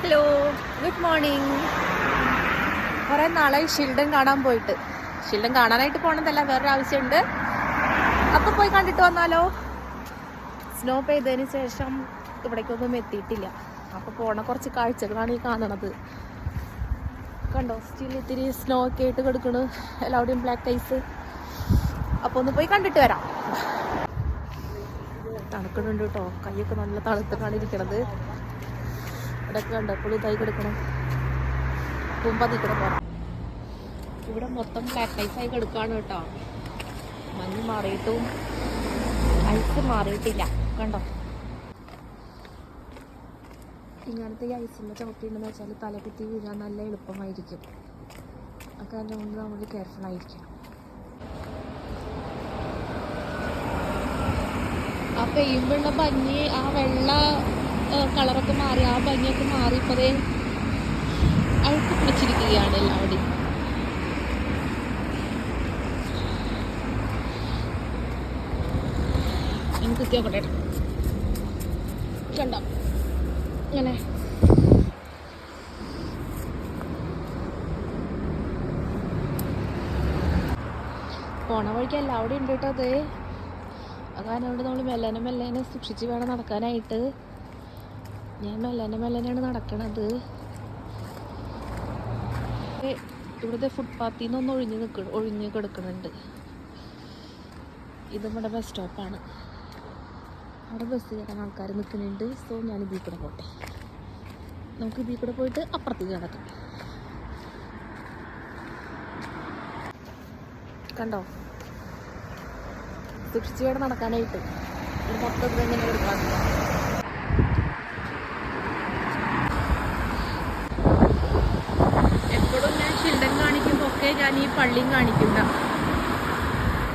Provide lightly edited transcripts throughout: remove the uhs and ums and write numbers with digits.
Hello, good morning. കുറേ നാളായി ഷിൽഡൻ കാണാൻ പോയിട്ട്. ഷിൽഡൻ കാണാനായിട്ട് പോകണമെന്നല്ല, വേറൊരു ആവശ്യമുണ്ട്. അപ്പം പോയി കണ്ടിട്ട് വന്നാലോ? സ്നോ പെയ്തതിന് ശേഷം ഇവിടേക്കൊന്നും എത്തിയിട്ടില്ല. അപ്പോൾ പോണ കുറച്ച് കാഴ്ചകളാണ് ഈ കാണണത്. കണ്ടോ, സ്റ്റിൽ ഇത്തിരി സ്നോ ഒക്കെ ആയിട്ട് കിടക്കണ്, എല്ലാവരുടെയും ബ്ലാക്ക് ഐസ്. അപ്പോൾ ഒന്ന് പോയി കണ്ടിട്ട് വരാം. തണുക്കണുണ്ട് കേട്ടോ, കൈയൊക്കെ നല്ല തണുത്തിട്ടാണ് ഇരിക്കണത്. ഇവിടെയൊക്കെ കണ്ടോ, എപ്പോഴും ഇതായി കിടക്കണം. തുമ്പതി കൂടെ പോകാം. ഇവിടെ മൊത്തം ബ്ലാക്ക് ഐസായി കിടക്കുകയാണ് കേട്ടോ. മഞ്ഞ് മാറിയിട്ടും ഐസ് മാറിയിട്ടില്ല. കണ്ടോ, ഇങ്ങനത്തെ ഈ ഐസിൻ്റെ ചവിട്ടിയുണ്ടെന്ന് വെച്ചാൽ തലകുത്തി വീഴാൻ നല്ല എളുപ്പമായിരിക്കും. ഒക്കെ അതുകൊണ്ട് നമ്മൾ കെയർഫുൾ ആയിരിക്കണം. ആ പെയ്യുമ്പോഴുള്ള ഭംഗി, ആ വെള്ള കളറൊക്കെ മാറി, ആ ഭംഗിയൊക്കെ മാറി ഇപ്പതേ അഴുക്ക് പിടിച്ചിരിക്കുകയാണ് എല്ലാവരുടെയും. എനിക്ക് കുത്തി നോക്കട്ടെ. കണ്ടോ ഇങ്ങനെ പോണ വഴിക്ക് എല്ലാവരുടെയും ഉണ്ട് കേട്ടോ. അതാണ് അവിടെ നമ്മൾ മെല്ലനെ സൂക്ഷിച്ച് വേണം നടക്കാനായിട്ട്. ഞാൻ മെല്ലനെയാണ് നടക്കണത്. ഇവിടുത്തെ ഫുട്പാത്തിൽ നിന്നൊന്ന് ഒഴിഞ്ഞ് കിടക്കുന്നുണ്ട്. ഇത് നമ്മുടെ ബസ് സ്റ്റോപ്പാണ്. അവിടെ ബസ് കയറാൻ ആൾക്കാർ നിൽക്കുന്നുണ്ട്. സോ ഞാൻ ഇതിൽ കൂടെ പോട്ടെ. നമുക്ക് ഇതിൽ കൂടെ പോയിട്ട് അപ്പുറത്തേക്ക് കിടക്കാം. കണ്ടോ, സൂക്ഷിച്ച് വേണം നടക്കാനായിട്ട്. ഇത് മൊത്തത്തിൽ എങ്ങനെ എടുക്കാൻ. എപ്പോഴും ഞാൻ ഷിൽഡൻ കാണിക്കുമ്പോൾ ഒക്കെ ഞാൻ ഈ പള്ളിയും കാണിക്കണ്ട.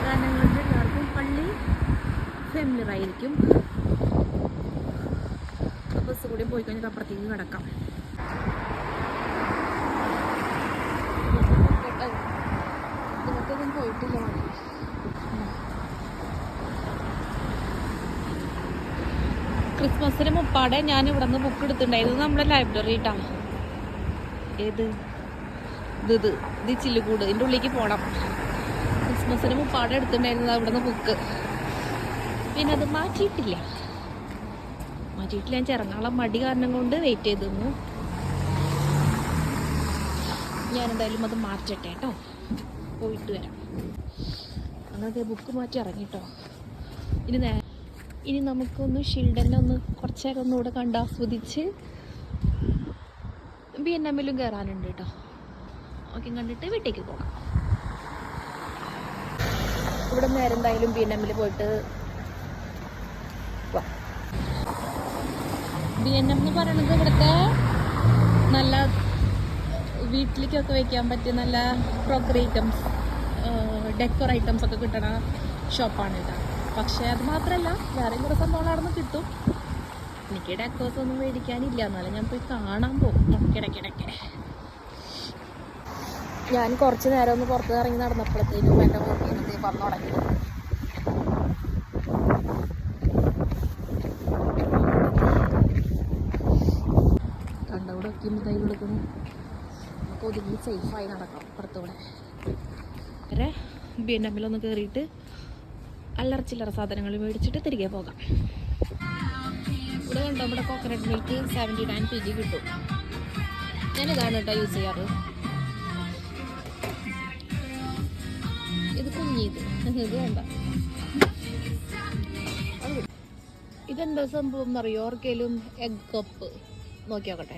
കാരണം നിങ്ങൾക്ക് എല്ലാവർക്കും പള്ളി ഫെമിലിയർ ആയിരിക്കും. ബസ് കൂടി പോയി കഴിഞ്ഞാൽ അപ്പുറത്തേക്ക് കിടക്കാം. ഇതൊന്നും പോയിട്ടില്ല. ക്രിസ്മസിന് മുപ്പാടെ ഞാൻ ഇവിടെ നിന്ന് ബുക്ക് എടുത്തിട്ടുണ്ടായിരുന്നു. നമ്മുടെ ലൈബ്രറി ഇട്ടാണ്. ഏത് ഇത് ചില്ലുകൂട്, ഇതിൻ്റെ ഉള്ളിലേക്ക് പോകണം. ക്രിസ്മസിന് മുപ്പാടെ എടുത്തിട്ടുണ്ടായിരുന്നത് അവിടെ നിന്ന് ബുക്ക്. പിന്നെ അത് മാറ്റിയിട്ടില്ല. ഞാൻ ചിറങ്ങാളം മടി കാരണം കൊണ്ട് വെയിറ്റ് ചെയ്തിരുന്നു. ഞാനെന്തായാലും അത് മാറ്റട്ടെ കേട്ടോ, പോയിട്ട് വരാം. അങ്ങനത്തെ ബുക്ക് മാറ്റി ഇറങ്ങിട്ടോ. ഇനി നമുക്കൊന്ന് ഷിൽഡനെ ഒന്ന് കുറച്ച് നേരം ഒന്നുകൂടെ കണ്ടാസ്വദിച്ച് BNMലും കയറാനുണ്ട് കേട്ടോ. ഓക്കെ, കണ്ടിട്ട് വീട്ടിലേക്ക് പോകാം. ഇവിടെ നേരെ എന്തായാലും BNMൽ പോയിട്ട് BNM എന്ന് പറയുന്നത് ഇവിടുത്തെ നല്ല വീട്ടിലേക്കൊക്കെ വയ്ക്കാൻ പറ്റിയ നല്ല ക്രോക്കറി ഐറ്റംസ്, ഡെക്കോർ ഐറ്റംസ് ഒക്കെ കിട്ടണ ഷോപ്പാണ് ഇത്. പക്ഷേ അത് മാത്രമല്ല, വേറെയും കുറേ സംഭവങ്ങൾ അവിടെ നിന്ന് കിട്ടും. എനിക്ക് ഡെക്കോസ് ഒന്നും മേടിക്കാനില്ല, എന്നാലും ഞാൻ പോയി കാണാൻ പോകും ഇടയ്ക്കിടയ്ക്ക്. ഞാൻ കുറച്ച് നേരം ഒന്ന് പുറത്ത് ഇറങ്ങി നടന്നപ്പോഴത്തേനും എൻ്റെ വീട്ടിൽ വന്നു തുടങ്ങി. കണ്ടവിടെ ഒക്കെ തൈ കൊടുക്കുന്നു. നമുക്ക് ഒതുങ്ങി സേഫായി നടക്കാം. പുറത്തൂടെ വരെ BNMലൊന്ന് കയറിയിട്ട് അല്ലറച്ചില്ലറ സാധനങ്ങൾ മേടിച്ചിട്ട് തിരികെ പോകാം. ഇവിടെ കണ്ടോ, നമ്മുടെ കോക്കനട്ട് മിൽക്ക് 79 PG കിട്ടും. ഞാനിതാണ് കേട്ടോ യൂസ് ചെയ്യാറ്. ഇത് കുഞ്ഞിത്, ഇത് വേണ്ട. ഇതെന്താ സംഭവം എന്നറിയോ? ഓർക്കേലും എഗ് കപ്പ് നോക്കി നോക്കട്ടെ.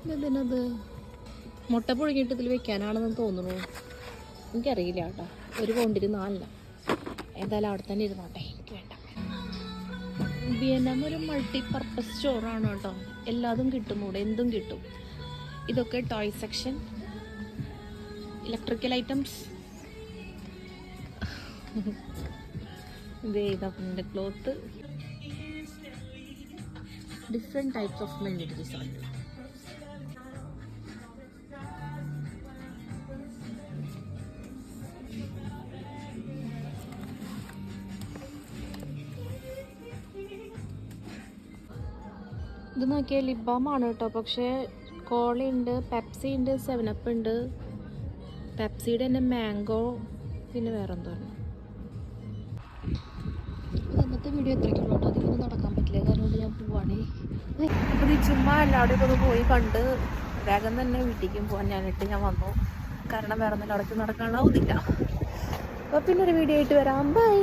ഇതെന്തിനത്? മുട്ട പുഴുങ്ങിയിട്ട് ഇതിൽ വെക്കാനാണെന്ന് തോന്നുന്നു. എനിക്കറിയില്ല കേട്ടോ. ഒരു പൗണ്ടിന് 4. എന്തായാലും അവിടെ തന്നെ ഇരുന്നോട്ടെ, എനിക്ക് വേണ്ട. BNM ഒരു മൾട്ടി പർപ്പസ് സ്റ്റോറാണ് കേട്ടോ. എല്ലാതും കിട്ടും ഇവിടെ, എന്തും കിട്ടും. ഇതൊക്കെ ടോയ് സെക്ഷൻ, ഇലക്ട്രിക്കൽ ഐറ്റംസ്, ഇതേതാ ക്ലോത്ത്, ഡിഫറെൻറ്റ് ടൈപ്സ് ഓഫ് മെൻഡിറ്റീസ് ആണ്. ഇത് ഇത് നോക്കിയാൽ ലിബാമാണ് കേട്ടോ. പക്ഷേ കോളയുണ്ട്, പെപ്സി ഉണ്ട്, 7up ഉണ്ട്. പെപ്സിയുടെ തന്നെ മാംഗോ, പിന്നെ വേറെ എന്താണ്. ഇന്നത്തെ വീഡിയോ എത്രയ്ക്കുള്ളൂ കേട്ടോ. അധികമൊന്നും നടക്കാൻ പറ്റില്ല, കാരണം ഞാൻ പോവാണേ. അപ്പോൾ ഈ ചുമ്മാ എല്ലാവരുടെയും ഒന്ന് പോയി കണ്ട് വേഗം തന്നെ വീട്ടിലേക്കും പോകാൻ ഞാൻ വന്നു. കാരണം വേറെ ഒന്നും അടച്ച് നടക്കാനാവുന്നില്ല. അപ്പോൾ പിന്നെ ഒരു വീഡിയോ ആയിട്ട് വരാം. ബൈ.